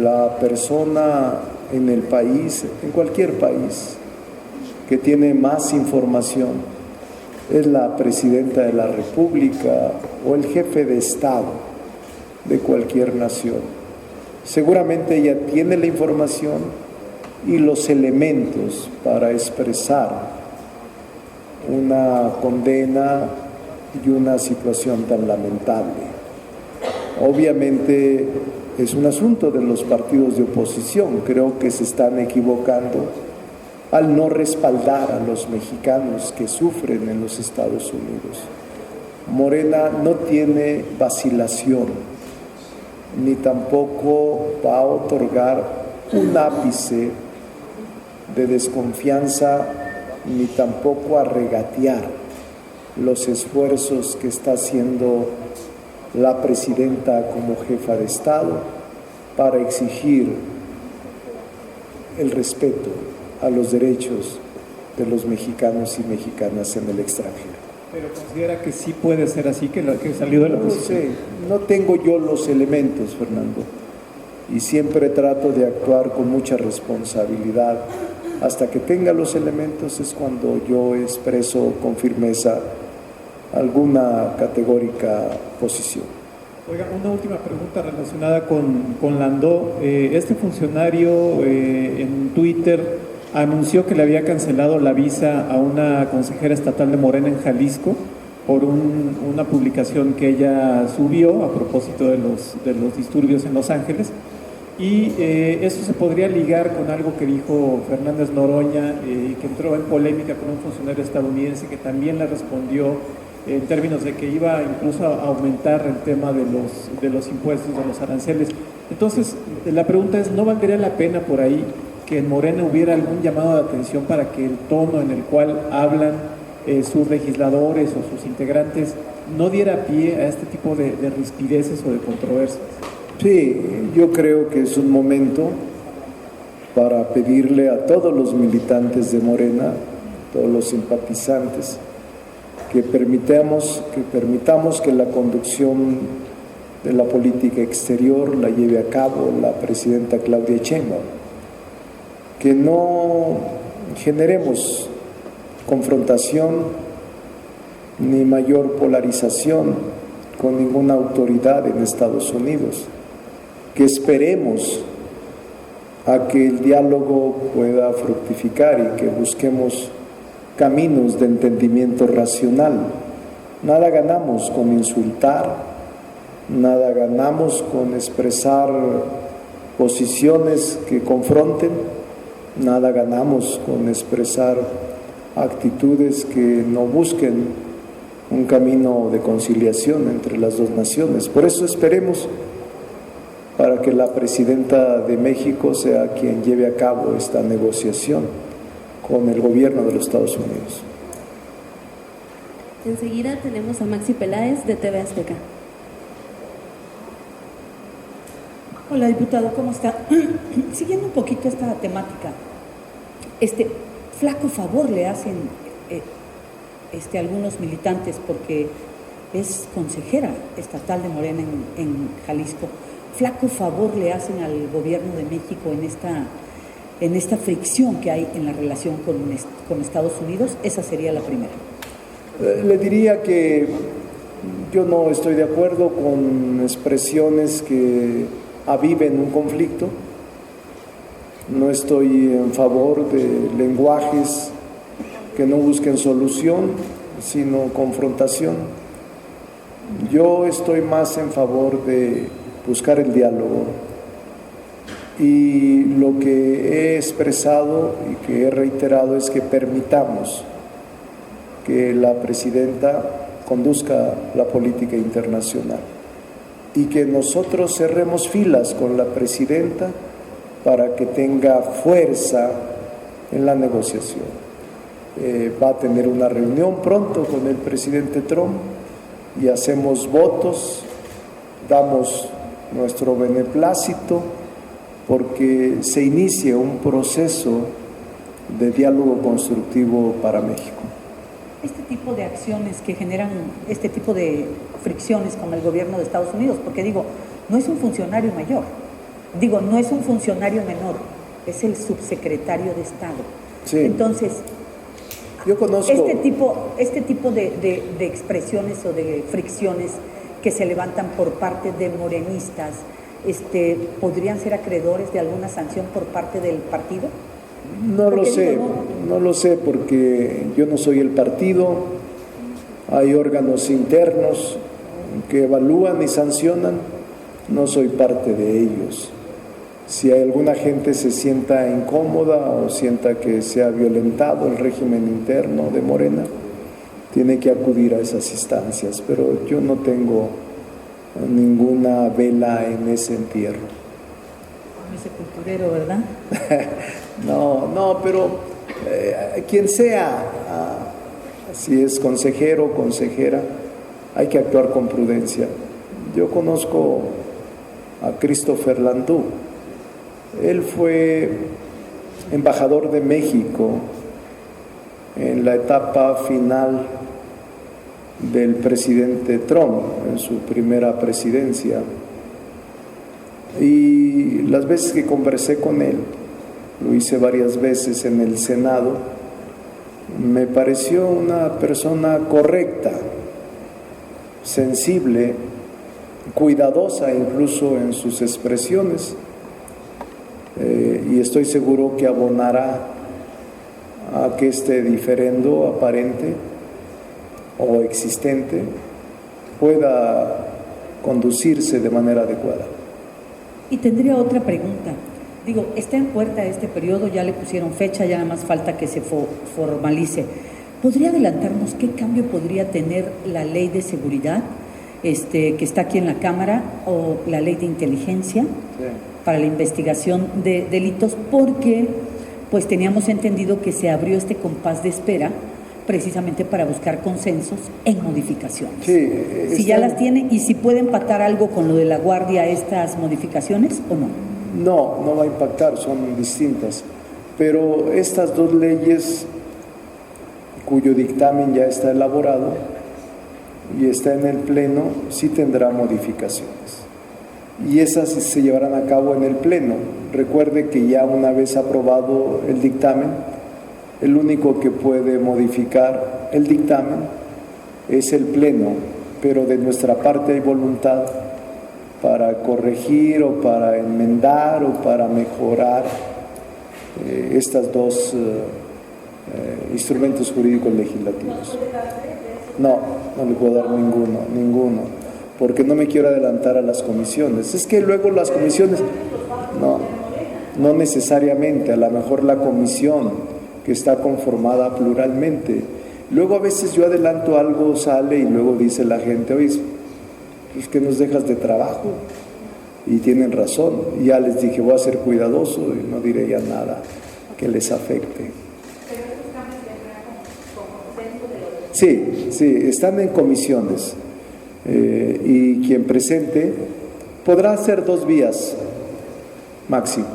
Speaker 2: La persona en el país, en cualquier país, que tiene más información es la presidenta de la República o el jefe de Estado de cualquier nación. Seguramente ella tiene la información y los elementos para expresar una condena y una situación tan lamentable. Obviamente es un asunto de los partidos de oposición. Creo que se están equivocando al no respaldar a los mexicanos que sufren en los Estados Unidos. Morena no tiene vacilación, ni tampoco va a otorgar un ápice de desconfianza, ni tampoco a regatear los esfuerzos que está haciendo la presidenta como jefa de Estado para exigir el respeto a los derechos de los mexicanos y mexicanas en el extranjero.
Speaker 9: ¿Pero considera que sí puede ser así, que salió de la oposición?
Speaker 2: No sé, no tengo yo los elementos, Fernando, y siempre trato de actuar con mucha responsabilidad. Hasta que tenga los elementos es cuando yo expreso con firmeza alguna categórica posición.
Speaker 9: Oiga, una última pregunta relacionada con Landó. Este funcionario en Twitter anunció que le había cancelado la visa a una consejera estatal de Morena en Jalisco por una publicación que ella subió a propósito de los disturbios en Los Ángeles. Y eso se podría ligar con algo que dijo Fernández Noroña, que entró en polémica con un funcionario estadounidense que también le respondió en términos de que iba incluso a aumentar el tema de los impuestos, de los aranceles. Entonces, la pregunta es, ¿no valdría la pena por ahí que en Morena hubiera algún llamado de atención para que el tono en el cual hablan sus legisladores o sus integrantes no diera pie a este tipo de rispideces o de controversias?
Speaker 2: Sí, yo creo que es un momento para pedirle a todos los militantes de Morena, todos los simpatizantes, que permitamos que la conducción de la política exterior la lleve a cabo la presidenta Claudia Sheinbaum, que no generemos confrontación ni mayor polarización con ninguna autoridad en Estados Unidos, que esperemos a que el diálogo pueda fructificar y que busquemos caminos de entendimiento racional. Nada ganamos con insultar, nada ganamos con expresar posiciones que confronten, nada ganamos con expresar actitudes que no busquen un camino de conciliación entre las dos naciones. Por eso esperemos para que la presidenta de México sea quien lleve a cabo esta negociación con el gobierno de los Estados Unidos.
Speaker 3: Enseguida tenemos a Maxi Peláez de TV Azteca.
Speaker 10: Hola, diputado, ¿cómo está? Siguiendo un poquito esta temática, flaco favor le hacen algunos militantes porque es consejera estatal de Morena en Jalisco. Flaco favor le hacen al gobierno de México en esta fricción que hay en la relación con Estados Unidos. Esa sería la primera.
Speaker 2: Le diría que yo no estoy de acuerdo con expresiones que aviven un conflicto. No estoy en favor de lenguajes que no busquen solución, sino confrontación. Yo estoy más en favor de buscar el diálogo, y lo que he expresado y que he reiterado es que permitamos que la presidenta conduzca la política internacional y que nosotros cerremos filas con la presidenta para que tenga fuerza en la negociación. Va a tener una reunión pronto con el presidente Trump y hacemos votos, damos nuestro beneplácito porque se inicie un proceso de diálogo constructivo para México.
Speaker 10: Este tipo de acciones que generan este tipo de fricciones con el gobierno de Estados Unidos, porque no es un funcionario mayor, no es un funcionario menor, es el subsecretario de Estado.
Speaker 2: Sí.
Speaker 10: Entonces,
Speaker 2: yo conozco
Speaker 10: este tipo de expresiones o de fricciones que se levantan por parte de morenistas, ¿podrían ser acreedores de alguna sanción por parte del partido?
Speaker 2: No lo sé porque yo no soy el partido, hay órganos internos que evalúan y sancionan, no soy parte de ellos. Si alguna gente se sienta incómoda o sienta que se ha violentado el régimen interno de Morena, tiene que acudir a esas instancias, pero yo no tengo ninguna vela en ese entierro.
Speaker 10: Ese culturero, ¿verdad?
Speaker 2: No, pero quien sea, si es consejero o consejera, hay que actuar con prudencia. Yo conozco a Christopher Landú. Él fue embajador de México en la etapa final del presidente Trump, en su primera presidencia. Y las veces que conversé con él, lo hice varias veces en el Senado, me pareció una persona correcta, sensible, cuidadosa incluso en sus expresiones, y estoy seguro que abonará a que este diferendo aparente o existente pueda conducirse de manera adecuada.
Speaker 10: Y tendría otra pregunta. Digo, está en puerta este periodo, ya le pusieron fecha, ya nada más falta que se formalice. ¿Podría adelantarnos qué cambio podría tener la ley de seguridad que está aquí en la Cámara o la ley de inteligencia para la investigación de delitos? Porque pues teníamos entendido que se abrió este compás de espera precisamente para buscar consensos en modificaciones.
Speaker 2: Sí,
Speaker 10: si ya las tiene y si puede empatar algo con lo de la Guardia estas modificaciones o no.
Speaker 2: No, no va a impactar, son distintas. Pero estas dos leyes cuyo dictamen ya está elaborado y está en el Pleno, sí tendrá modificaciones. Y esas se llevarán a cabo en el Pleno. Recuerde que ya una vez aprobado el dictamen, el único que puede modificar el dictamen es el Pleno, pero de nuestra parte hay voluntad para corregir o para enmendar o para mejorar estas dos instrumentos jurídicos legislativos. No le puedo dar ninguno, porque no me quiero adelantar a las comisiones. Es que luego las comisiones, no necesariamente, a lo mejor la comisión que está conformada pluralmente. Luego a veces yo adelanto algo, sale y luego dice la gente, oye, es que nos dejas de trabajo. Y tienen razón. Y ya les dije, voy a ser cuidadoso y no diré ya nada que les afecte. Sí, están en comisiones. Y quien presente podrá hacer 2 vías máximo.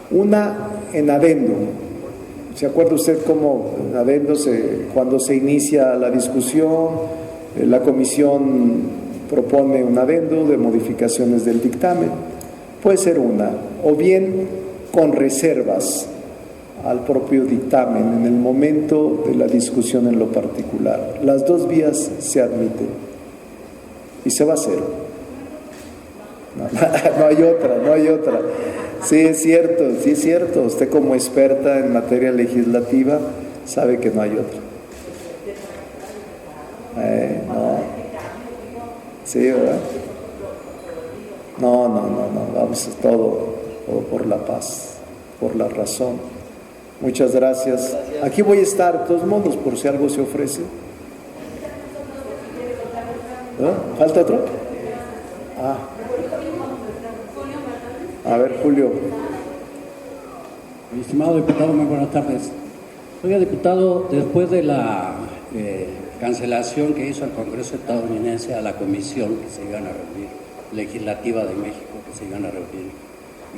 Speaker 2: Una en adendum. ¿Se acuerda usted cómo en adendum cuando se inicia la discusión, la comisión propone un adendo de modificaciones del dictamen? Puede ser una, o bien con reservas al propio dictamen en el momento de la discusión en lo particular. Las 2 vías se admiten y se va a hacer. No hay otra. Sí, es cierto. Usted como experta en materia legislativa sabe que no hay otra. No. Sí, ¿verdad? No, vamos todo por la paz, por la razón. Muchas gracias. Aquí voy a estar, de todos modos, por si algo se ofrece. ¿Falta otro? A ver, Julio.
Speaker 11: Mi estimado diputado, muy buenas tardes. Oiga, diputado, después de la cancelación que hizo el Congreso estadounidense a la comisión que se iban a reunir, legislativa de México, que se iban a reunir,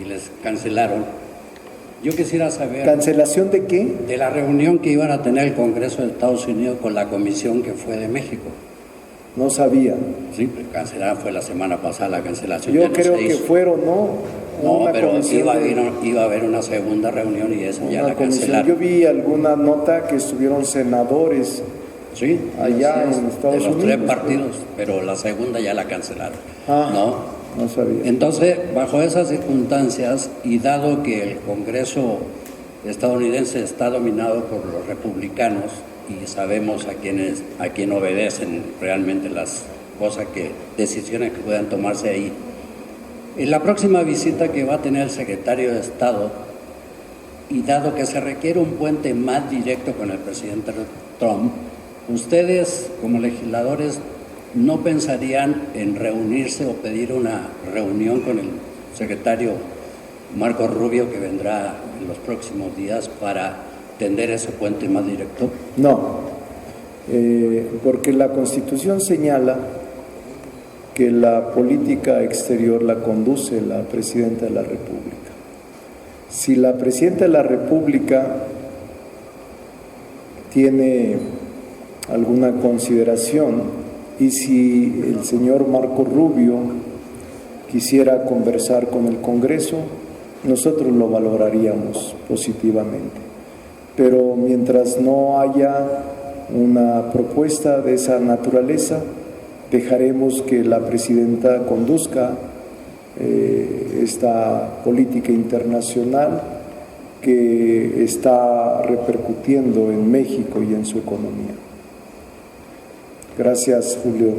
Speaker 11: y les cancelaron, yo quisiera saber...
Speaker 2: ¿Cancelación de qué?
Speaker 11: De la reunión que iban a tener el Congreso de Estados Unidos con la comisión que fue de México.
Speaker 2: No sabía.
Speaker 11: Sí, cancelada fue la semana pasada la cancelación.
Speaker 2: Yo creo que fueron,
Speaker 11: No, pero iba a haber una segunda reunión y esa ya la cancelaron.
Speaker 2: Yo vi alguna nota que estuvieron senadores allá en Estados Unidos.
Speaker 11: De los 3 partidos, pero la segunda ya la cancelaron.
Speaker 2: No sabía.
Speaker 11: Entonces, bajo esas circunstancias y dado que el Congreso estadounidense está dominado por los republicanos y sabemos a quién obedecen realmente las cosas decisiones que puedan tomarse ahí, en la próxima visita que va a tener el secretario de Estado, y dado que se requiere un puente más directo con el presidente Trump, ¿ustedes como legisladores no pensarían en reunirse o pedir una reunión con el secretario Marco Rubio, que vendrá en los próximos días, para tender ese puente más directo?
Speaker 2: No, porque la Constitución señala que la política exterior la conduce la Presidenta de la República. Si la Presidenta de la República tiene alguna consideración y si el señor Marco Rubio quisiera conversar con el Congreso, nosotros lo valoraríamos positivamente. Pero mientras no haya una propuesta de esa naturaleza, dejaremos que la Presidenta conduzca esta política internacional que está repercutiendo en México y en su economía. Gracias, Julio.